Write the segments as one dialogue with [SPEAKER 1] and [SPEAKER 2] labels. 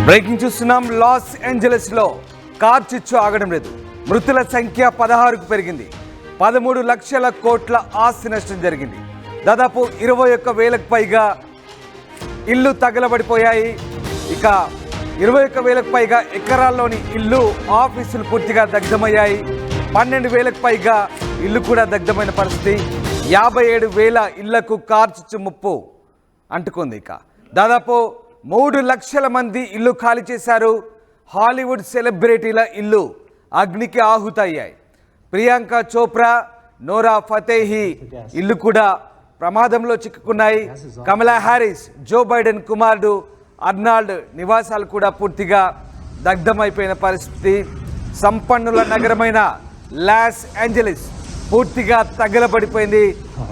[SPEAKER 1] Breaking చూస్తున్నాం. Loss ఏంజలస్లో car చిచ్చు ఆగడం లేదు. మృతుల సంఖ్య 16కు పెరిగింది. 13 లక్షల కోట్ల ఆస్తి నష్టం జరిగింది. దాదాపు 21,000కు పైగా ఇల్లు తగలబడిపోయాయి. ఇక 21,000కు పైగా ఎకరాల్లోని ఇల్లు, ఆఫీసులు పూర్తిగా దగ్ధమయ్యాయి. 12,000కు పైగా ఇల్లు కూడా దగ్ధమైన పరిస్థితి. 57,000 ఇళ్లకు కార్ చిచ్చు ముప్పు అంటుకుంది. ఇక దాదాపు 3 లక్షల మంది ఇల్లు ఖాళీ చేశారు. హాలీవుడ్ సెలబ్రిటీల ఇల్లు అగ్నికి ఆహుతయ్యాయి. ప్రియాంక చోప్రా, నోరా ఫతేహి ఇల్లు కూడా ప్రమాదంలో చిక్కుకున్నాయి. కమలా హ్యారిస్, జో బైడెన్ కుమారుడు అర్నాల్డ్ నివాసాలు కూడా పూర్తిగా దగ్ధమైపోయిన పరిస్థితి. సంపన్నుల నగరమైన లాస్ ఏంజలస్ పూర్తిగా తగలబడిపోయింది.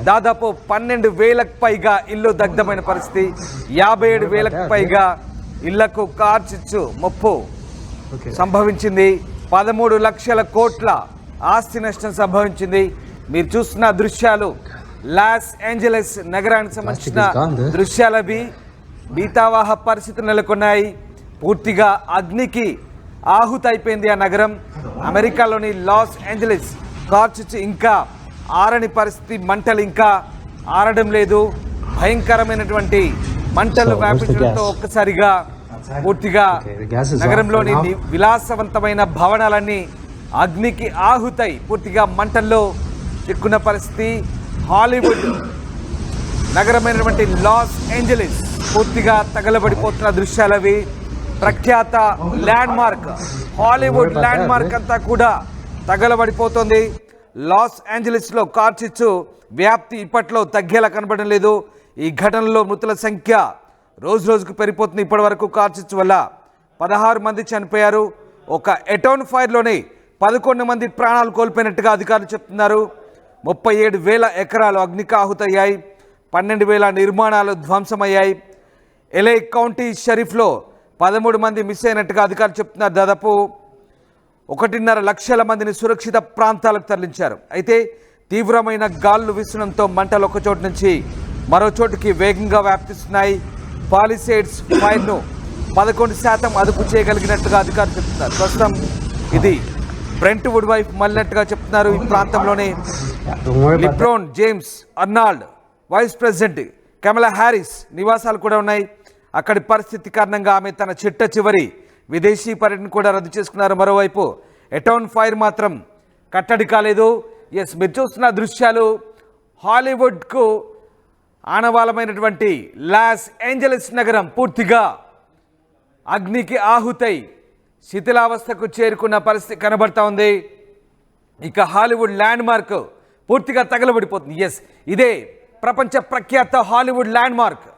[SPEAKER 1] దాదాపు 12,000కు పైగా ఇల్లు దగ్ధమైన పరిస్థితి. 57,000కు పైగా ఇళ్లకు కార్ చిచ్చు ముప్పు సంభవించింది. 13 లక్షల కోట్ల ఆస్తి నష్టం సంభవించింది. మీరు చూస్తున్న దృశ్యాలు లాస్ ఏంజలస్ నగరానికి సంబంధించిన దృశ్యాలవి. భీతావాహ పరిస్థితులు నెలకొన్నాయి. పూర్తిగా అగ్నికి ఆహుతైపోయింది ఆ నగరం. అమెరికాలోని లాస్ ఏంజలస్ కార్ చిచ్చు ఇంకా ఆరని పరిస్థితి. మంటలు ఇంకా ఆరడం లేదు. భయంకరమైనటువంటి మంటలు వ్యాపించడంతో ఒక్కసారిగా పూర్తిగా నగరంలోని విలాసవంతమైన భవనాలన్నీ అగ్నికి ఆహుతై పూర్తిగా మంటల్లో చిక్కున్న పరిస్థితి. హాలీవుడ్ నగరమైనటువంటి లాస్ ఏంజలస్ పూర్తిగా తగలబడిపోతున్న దృశ్యాలవి. ప్రఖ్యాత land mark, Hollywood land mark అంతా కూడా తగలబడిపోతుంది. లాస్ ఏంజలస్లో కార్ చిచ్చు వ్యాప్తి ఇప్పట్లో తగ్గేలా కనబడడం లేదు. ఈ ఘటనలో మృతుల సంఖ్య రోజు రోజుకు పెరిగిపోతుంది. ఇప్పటి వరకు కార్ చిచ్చు వల్ల 16 మంది చనిపోయారు. ఒక ఎటౌన్ ఫైర్లోనే 11 మంది ప్రాణాలు కోల్పోయినట్టుగా అధికారులు చెప్తున్నారు. 37,000 ఎకరాలు అగ్నికి ఆహుతయ్యాయి. 12,000 నిర్మాణాలు ధ్వంసమయ్యాయి. ఎల్ఏ కౌంటీ షరీఫ్లో 13 మంది మిస్ అయినట్టుగా అధికారులు చెప్తున్నారు. దాదాపు 1.5 లక్షల మందిని సురక్షిత ప్రాంతాలకు తరలించారు. అయితే తీవ్రమైన గాలులు వీసడంతో మంటలు ఒక చోటు నుంచి మరో చోటుకి వేగంగా వ్యాప్తిస్తున్నాయి. పాలిసేడ్స్ ఫైర్ను 11% అదుపు చేయగలిగినట్టుగా అధికారులు చెప్తున్నారు. ప్రస్తుతం ఇది బ్రెంట్వుడ్ వైపు మళ్ళినట్టుగా చెప్తున్నారు. ఈ ప్రాంతంలోనే లిబ్రోన్ జేమ్స్, అర్నాల్డ్, వైస్ ప్రెసిడెంట్ కమలా హ్యారిస్ నివాసాలు కూడా ఉన్నాయి. అక్కడి పరిస్థితి కారణంగా ఆమె తన చిట్ట చివరి విదేశీ పర్యటన కూడా రద్దు చేసుకున్నారు. మరోవైపు ఎటౌన్ ఫైర్ మాత్రం కట్టడి కాలేదు. ఎస్, మీరు చూస్తున్న దృశ్యాలు హాలీవుడ్కు ఆనవాలమైనటువంటి లాస్ ఏంజలస్ నగరం పూర్తిగా అగ్నికి ఆహుతై శిథిలావస్థకు చేరుకున్న పరిస్థితి కనబడతా ఉంది. ఇక హాలీవుడ్ ల్యాండ్ మార్క్ పూర్తిగా తగలబడిపోతుంది. ఎస్, ఇదే ప్రపంచ ప్రఖ్యాత హాలీవుడ్ ల్యాండ్ మార్క్.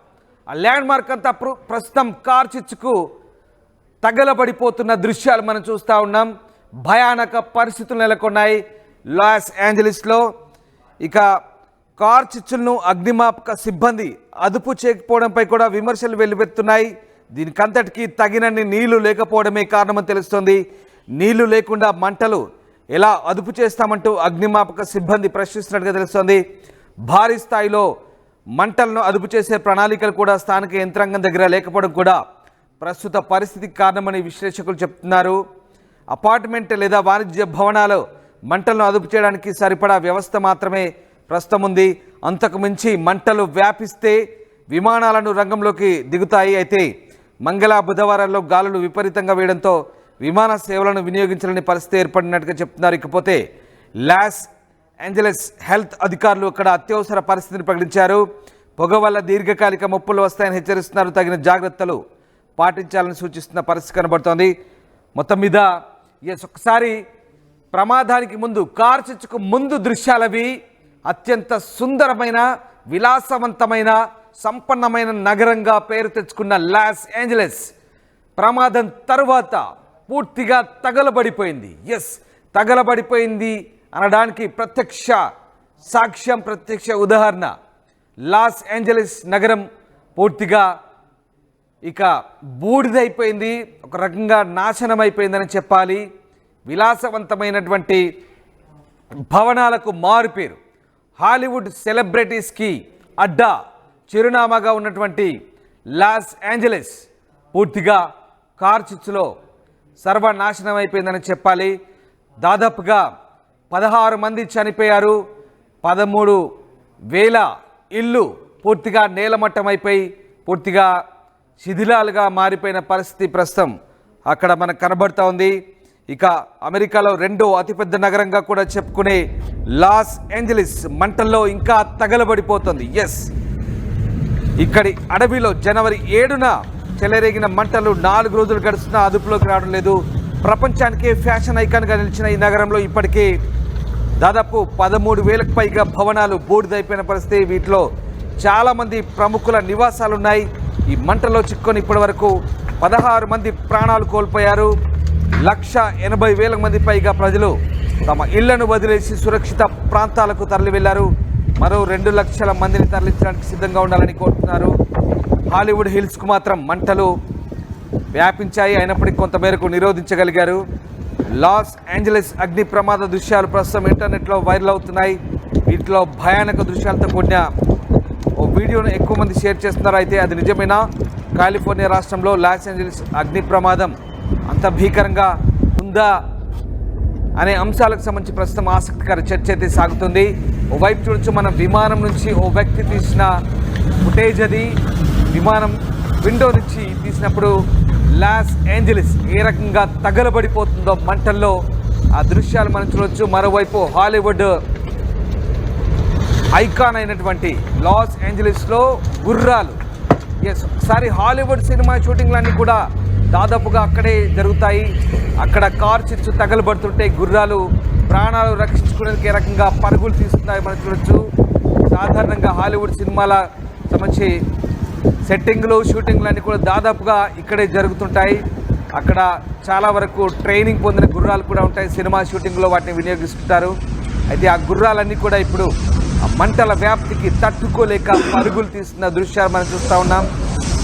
[SPEAKER 1] ఆ ల్యాండ్ మార్క్ అంతా ప్రస్తుతం కార్ చిచ్చుకు తగలబడిపోతున్న దృశ్యాలు మనం చూస్తూ ఉన్నాం. భయానక పరిస్థితులు నెలకొన్నాయి లాస్ ఏంజలస్లో. ఇక కార్ చిచ్చులను అగ్నిమాపక సిబ్బంది అదుపు చేయకపోవడంపై కూడా విమర్శలు వెల్లువెత్తున్నాయి. దీనికంతటికీ తగినన్ని నీళ్లు లేకపోవడమే కారణమని తెలుస్తోంది. నీళ్లు లేకుండా మంటలు ఎలా అదుపు చేస్తామంటూ అగ్నిమాపక సిబ్బంది ప్రశ్నిస్తున్నట్టుగా తెలుస్తోంది. భారీ స్థాయిలో మంటలను అదుపు చేసే ప్రణాళికలు కూడా స్థానిక యంత్రాంగం దగ్గర లేకపోవడం కూడా ప్రస్తుత పరిస్థితికి కారణమని విశ్లేషకులు చెప్తున్నారు. అపార్ట్మెంట్ లేదా వాణిజ్య భవనాలు మంటలను అదుపు చేయడానికి సరిపడా వ్యవస్థ మాత్రమే ప్రస్తుతం ఉంది. అంతకు మించి మంటలు వ్యాపిస్తే విమానాలను రంగంలోకి దిగుతాయి. అయితే మంగళ, బుధవారాల్లో గాలులు విపరీతంగా వేయడంతో విమాన సేవలను వినియోగించాలని పరిస్థితి ఏర్పడినట్టుగా చెప్తున్నారు. ఇకపోతే లాస్ ఏంజలస్ హెల్త్ అధికారులు అక్కడ అత్యవసర పరిస్థితిని ప్రకటించారు. పొగ వల్ల దీర్ఘకాలిక ముప్పులు వస్తాయని హెచ్చరిస్తున్నారు. తగిన జాగ్రత్తలు పాటించాలని సూచిస్తున్న పరిస్థితి కనబడుతోంది. మొత్తం మీద ఒకసారి ప్రమాదానికి ముందు, కార్ చిచ్చుకు ముందు దృశ్యాలవి. అత్యంత సుందరమైన, విలాసవంతమైన, సంపన్నమైన నగరంగా పేరు తెచ్చుకున్న లాస్ ఏంజలస్ ప్రమాదం తరువాత పూర్తిగా తగలబడిపోయింది. ఎస్, తగలబడిపోయింది అనడానికి ప్రత్యక్ష సాక్ష్యం, ప్రత్యక్ష ఉదాహరణ లాస్ ఏంజలస్ నగరం పూర్తిగా ఇక బూడిదైపోయింది. ఒక రకంగా నాశనం అయిపోయిందని చెప్పాలి. విలాసవంతమైనటువంటి భవనాలకు మారుపేరు, హాలీవుడ్ సెలబ్రిటీస్కి అడ్డా, చిరునామాగా ఉన్నటువంటి లాస్ ఏంజలస్ పూర్తిగా కార్ చిచ్చులో సర్వనాశనం అయిపోయిందని చెప్పాలి. దాదాపుగా 16 మంది చనిపోయారు. 13,000 ఇళ్ళు పూర్తిగా నేలమట్టమైపోయి పూర్తిగా శిథిలాలుగా మారిపోయిన పరిస్థితి ప్రస్తుతం అక్కడ మనకు కనబడుతూ ఉంది. ఇక అమెరికాలో రెండో అతిపెద్ద నగరంగా కూడా చెప్పుకునే లాస్ ఏంజలీస్ మంటల్లో ఇంకా తగలబడిపోతుంది. ఎస్, ఇక్కడి అడవిలో జనవరి 7న చెలరేగిన మంటలు 4 రోజులు గడుస్తున్నా అదుపులోకి రావడం లేదు. ప్రపంచానికే ఫ్యాషన్ ఐకాన్గా నిలిచిన ఈ నగరంలో ఇప్పటికే దాదాపు 13,000కు పైగా భవనాలు బూడిదైపోయిన పరిస్థితి. వీటిలో చాలామంది ప్రముఖుల నివాసాలు ఉన్నాయి. ఈ మంటలో చిక్కుకొని ఇప్పటి వరకు 16 మంది ప్రాణాలు కోల్పోయారు. 1,80,000 మంది పైగా ప్రజలు తమ ఇళ్లను వదిలేసి సురక్షిత ప్రాంతాలకు తరలి వెళ్లారు. మరో 2 లక్షల మందిని తరలించడానికి సిద్ధంగా ఉండాలని కోరుతున్నారు. హాలీవుడ్ హిల్స్కు మాత్రం మంటలు వ్యాపించాయి. అయినప్పటికీ కొంతమేరకు నిరోధించగలిగారు. లాస్ ఏంజలీస్ అగ్ని ప్రమాద దృశ్యాలు ప్రస్తుతం ఇంటర్నెట్లో వైరల్ అవుతున్నాయి. వీటిలో భయానక దృశ్యాలతో కూడిన ఓ వీడియోను ఎక్కువ మంది షేర్ చేస్తున్నారు. అయితే అది నిజమేనా? కాలిఫోర్నియా రాష్ట్రంలో లాస్ ఏంజలీస్ అగ్ని ప్రమాదం అంత భీకరంగా ఉందా అనే అంశాలకు సంబంధించి ప్రస్తుతం ఆసక్తికర చర్చ అయితే సాగుతుంది. ఓవైపు చూడొచ్చు, మన విమానం నుంచి ఓ వ్యక్తి తీసిన ఫుటేజ్. అది విమానం విండో నుంచి తీసినప్పుడు లాస్ ఏంజలీస్ ఏ రకంగా తగలబడిపోతుందో మంటల్లో ఆ దృశ్యాలు మనం చూడొచ్చు. మరోవైపు హాలీవుడ్ ఐకాన్ అయినటువంటి లాస్ ఏంజలీస్లో గుర్రాలు. ఎస్, ఒకసారి హాలీవుడ్ సినిమా షూటింగ్లన్నీ కూడా దాదాపుగా అక్కడే జరుగుతాయి. అక్కడ కార్ చిచ్చు తగలబడుతుంటే గుర్రాలు ప్రాణాలు రక్షించుకునేందుకు ఏ రకంగా పరుగులు తీస్తున్నాయి మనం చూడొచ్చు. సాధారణంగా హాలీవుడ్ సినిమాల సంబంధించి సెట్టింగ్లు షూటింగ్లు అన్నీ కూడా దాదాపుగా ఇక్కడే జరుగుతుంటాయి. అక్కడ చాలా వరకు ట్రైనింగ్ పొందిన గుర్రాలు కూడా ఉంటాయి. సినిమా షూటింగ్లో వాటిని వినియోగిస్తుంటారు. అయితే ఆ గుర్రాలన్నీ కూడా ఇప్పుడు ఆ మంటల వ్యాప్తికి తట్టుకోలేక పరుగులు తీస్తున్న దృశ్యాలు మనం చూస్తూ ఉన్నాం.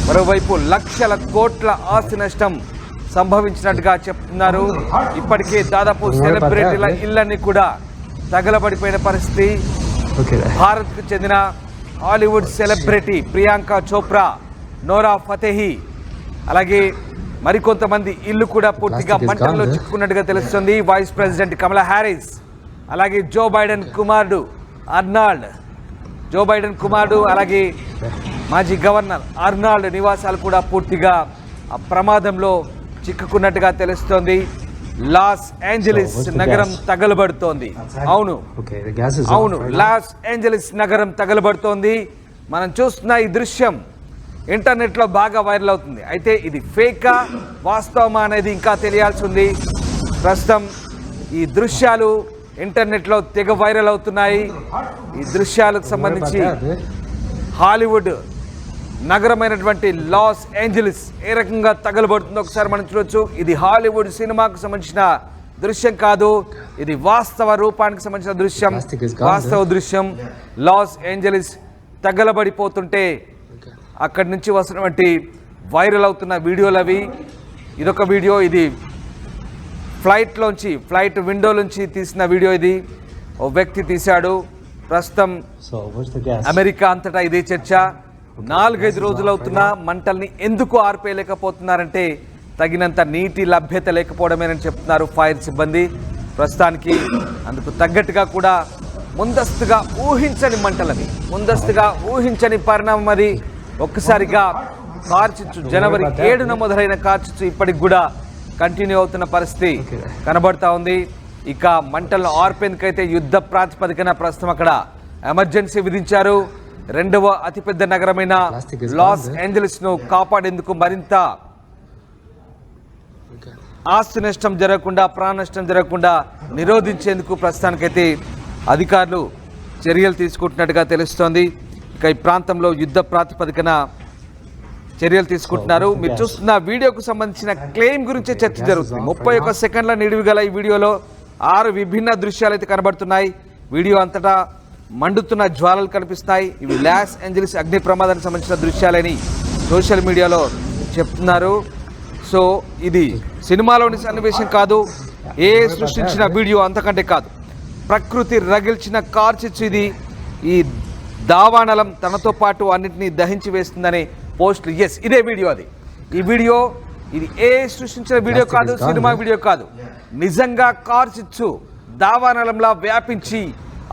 [SPEAKER 1] మరోవైపు లక్షల కోట్ల ఆస్తి నష్టం సంభవించినట్టుగా చెప్తున్నారు. ఇప్పటికే దాదాపు సెలబ్రిటీల ఇళ్ళన్నీ కూడా తగలబడిపోయిన పరిస్థితి. భారత్కు చెందిన హాలీవుడ్ సెలబ్రిటీ ప్రియాంక చోప్రా, నోరా ఫతేహి, అలాగే మరికొంతమంది ఇల్లు కూడా పూర్తిగా మంటల్లో చిక్కుకున్నట్టుగా తెలుస్తుంది. వైస్ ప్రెసిడెంట్ కమలా హ్యారిస్, అలాగే జో బైడెన్ కుమారుడు అర్నాల్డ్, అలాగే మాజీ గవర్నర్ అర్నాల్డ్ నివాసాలు కూడా పూర్తిగా ఆ ప్రమాదంలో చిక్కుకున్నట్టుగా తెలుస్తోంది. లాస్ ఏంజలీస్ నగరం తగలబడుతోంది. అవును, లాస్ ఏంజలీస్ నగరం తగలబడుతోంది. మనం చూస్తున్న ఈ దృశ్యం ఇంటర్నెట్లో బాగా వైరల్ అవుతుంది. అయితే ఇది ఫేకా వాస్తవమా అనేది ఇంకా తెలియాల్సి ఉంది. ప్రస్తుతం ఈ దృశ్యాలు ఇంటర్నెట్లో తెగ వైరల్ అవుతున్నాయి. ఈ దృశ్యాలకు సంబంధించి హాలీవుడ్ నగరమైనటువంటి లాస్ ఏంజలీస్ ఏ రకంగా తగలబడుతుందో ఒకసారి మనం చూడొచ్చు. ఇది హాలీవుడ్ సినిమాకు సంబంధించిన దృశ్యం కాదు, ఇది వాస్తవ రూపానికి సంబంధించిన దృశ్యం, వాస్తవ దృశ్యం. లాస్ ఏంజలీస్ తగలబడిపోతుంటే అక్కడి నుంచి వస్తున్నటువంటి వైరల్ అవుతున్న వీడియోలు అవి. ఇదొక వీడియో, ఇది ఫ్లైట్ విండోలోంచి తీసిన వీడియో. ఇది ఓ వ్యక్తి తీశాడు. ప్రస్తుతం అమెరికా అంతటా ఇదే చర్చ. 4-5 రోజులవుతున్నా మంటల్ని ఎందుకు ఆర్పేయలేకపోతున్నారంటే తగినంత నీటి లభ్యత లేకపోవడమేనని చెప్తున్నారు ఫైర్ సిబ్బంది. ప్రస్తుతానికి అందుకు తగ్గట్టుగా కూడా ముందస్తుగా ఊహించని మంటలవి, ముందస్తుగా ఊహించని పరిణామం అది. ఒక్కసారిగా కార్చిచ్చు జనవరి 7న మొదలైన కార్చిచ్చు ఇప్పటికి కూడా కంటిన్యూ అవుతున్న పరిస్థితి కనబడతా ఉంది. ఇక మంటలను ఆర్పేందుకైతే యుద్ధ ప్రాతిపదికన ప్రస్తుతం అక్కడ ఎమర్జెన్సీ విధించారు. రెండవ అతిపెద్ద నగరమైన లాస్ ఏంజలీస్ను కాపాడేందుకు మరింత ఆస్తి నష్టం జరగకుండా, ప్రాణ నష్టం జరగకుండా నిరోధించేందుకు ప్రస్తుతానికైతే అధికారులు చర్యలు తీసుకుంటున్నట్టుగా తెలుస్తోంది. ఇక ఈ ప్రాంతంలో యుద్ధ ప్రాతిపదికన చర్యలు తీసుకుంటున్నారు. మీరు చూస్తున్న వీడియోకు సంబంధించిన క్లెయిమ్ గురించే చర్చ జరుగుతుంది. 31 సెకండ్ల నిడివి గల ఈ వీడియోలో 6 విభిన్న దృశ్యాలు అయితే కనబడుతున్నాయి. వీడియో అంతటా మండుతున్న జ్వాలలు కనిపిస్తాయి. ఇవి లాస్ ఏంజలీస్ అగ్ని ప్రమాదానికి సంబంధించిన దృశ్యాలని సోషల్ మీడియాలో చెప్తున్నారు. సో ఇది సినిమాలోని సన్నివేశం కాదు, ఏ సృష్టించిన వీడియో అంతకంటే కాదు. ప్రకృతి రగిల్చిన కార్చిచ్చు ఇది. ఈ దావానలం తనతో పాటు అన్నింటినీ దహించి వేస్తుందనే పోస్టులు. ఎస్, ఇదే వీడియో అది. ఈ వీడియో ఇది ఏ సృష్టించిన వీడియో కాదు, సినిమా వీడియో కాదు. నిజంగా కార్ చిచ్చు దావానలంలా వ్యాపించి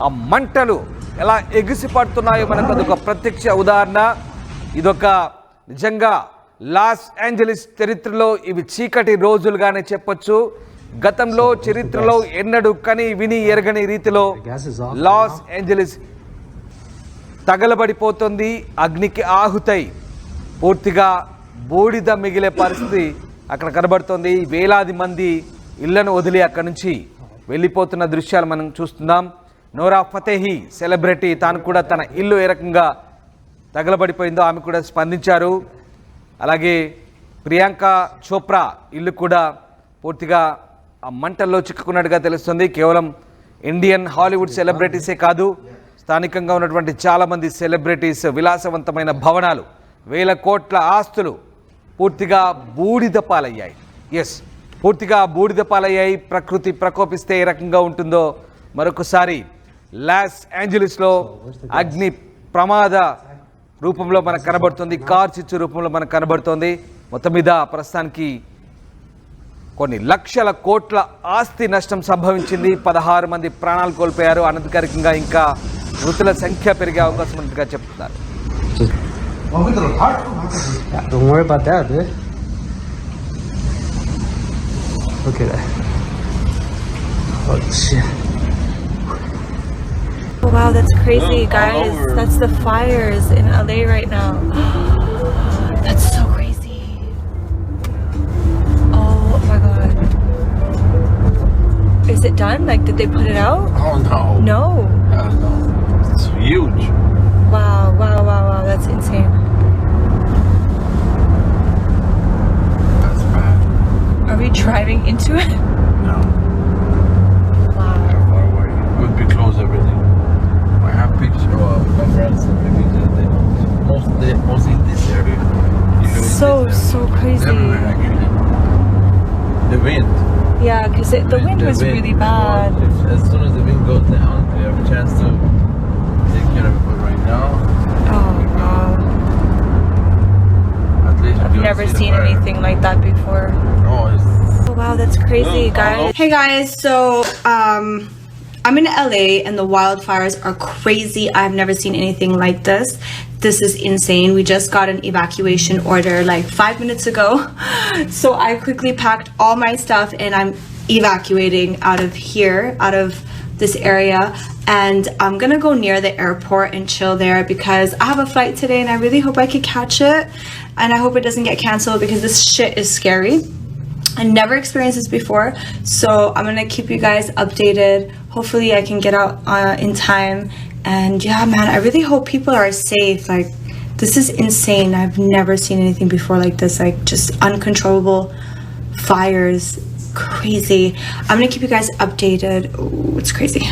[SPEAKER 1] ఆ మంటలు ఎలా ఎగిసి పడుతున్నాయో మనకు అదొక ప్రత్యక్ష ఉదాహరణ. ఇదొక నిజంగా లాస్ ఏంజలీస్ చరిత్రలో ఇవి చీకటి రోజులుగానే చెప్పొచ్చు. గతంలో చరిత్రలో ఎన్నడూ కని విని ఎరగని రీతిలో లాస్ ఏంజలీస్ తగలబడిపోతుంది. అగ్నికి ఆహుతై పూర్తిగా బూడిద మిగిలే పరిస్థితి అక్కడ కనబడుతోంది. వేలాది మంది ఇళ్లను వదిలి అక్కడి నుంచి వెళ్ళిపోతున్న దృశ్యాలు మనం చూస్తున్నాం. నోరా ఫతేహి సెలబ్రిటీ తాను కూడా తన ఇల్లు ఏ రకంగా తగలబడిపోయిందో ఆమె కూడా స్పందించారు. అలాగే ప్రియాంక చోప్రా ఇల్లు కూడా పూర్తిగా ఆ మంటల్లో చిక్కుకున్నట్టుగా తెలుస్తుంది. కేవలం ఇండియన్ హాలీవుడ్ సెలబ్రిటీసే కాదు, స్థానికంగా ఉన్నటువంటి చాలామంది సెలబ్రిటీస్ విలాసవంతమైన భవనాలు, వేల కోట్ల ఆస్తులు పూర్తిగా బూడిద పాలయ్యాయి. పూర్తిగా బూడిద పాలయ్యాయి. ప్రకృతి ప్రకోపిస్తే ఏ రకంగా ఉంటుందో మరొకసారి లాస్ ఏంజలీస్లో అగ్ని ప్రమాద రూపంలో మనకు కనబడుతుంది, కార్ చిచ్చు రూపంలో మనకు కనబడుతోంది. మొత్తం మీద ప్రస్తుతానికి కొన్ని లక్షల కోట్ల ఆస్తి నష్టం సంభవించింది. 16 మంది ప్రాణాలు కోల్పోయారు. అనధికారికంగా ఇంకా మృతుల సంఖ్య పెరిగే అవకాశం ఉన్నట్టుగా చెప్తున్నారు.
[SPEAKER 2] Don't worry about that, dude. Look at that. Oh shit.
[SPEAKER 3] Oh, wow, that's crazy, guys. That's the fires in LA right now. That's so crazy. Oh my god. Is it done? Like, did they put it out?
[SPEAKER 4] Oh no.
[SPEAKER 3] No.
[SPEAKER 4] Hell no. It's huge.
[SPEAKER 3] Wow, wow, wow, wow. That's insane.
[SPEAKER 4] That's bad.
[SPEAKER 3] Are we driving into it?
[SPEAKER 4] No.
[SPEAKER 3] Wow.
[SPEAKER 4] They're far away. Would be close everything. I have pictures of my friends and everything. Mostly in this area. Usually
[SPEAKER 3] So,
[SPEAKER 4] in this area.
[SPEAKER 3] so crazy.
[SPEAKER 4] Everywhere actually. The wind.
[SPEAKER 3] Yeah, because the wind was really bad.
[SPEAKER 4] As soon as the wind goes down, we have a chance to take care of it. But right now,
[SPEAKER 3] Oh, wow.
[SPEAKER 4] at least
[SPEAKER 3] I've never seen anything like that before.
[SPEAKER 4] Oh, it's
[SPEAKER 3] Oh, wow, that's crazy, guys.
[SPEAKER 5] Hey guys, so I'm in LA and the wildfires are crazy. I've never seen anything like this. This is insane. We just got an evacuation order like 5 minutes ago. So I quickly packed all my stuff and I'm evacuating out of here, out of this area. And I'm gonna go near the airport and chill there because I have a flight today and I really hope I could catch it. And I hope it doesn't get canceled because this shit is scary. I never experienced this before, so I'm gonna keep you guys updated. Hopefully I can get out in time, and yeah man, I really hope people are safe. Like, this is insane. I've never seen anything before like this, like just uncontrollable fires. Crazy. I'm gonna keep you guys updated. Ooh, it's crazy.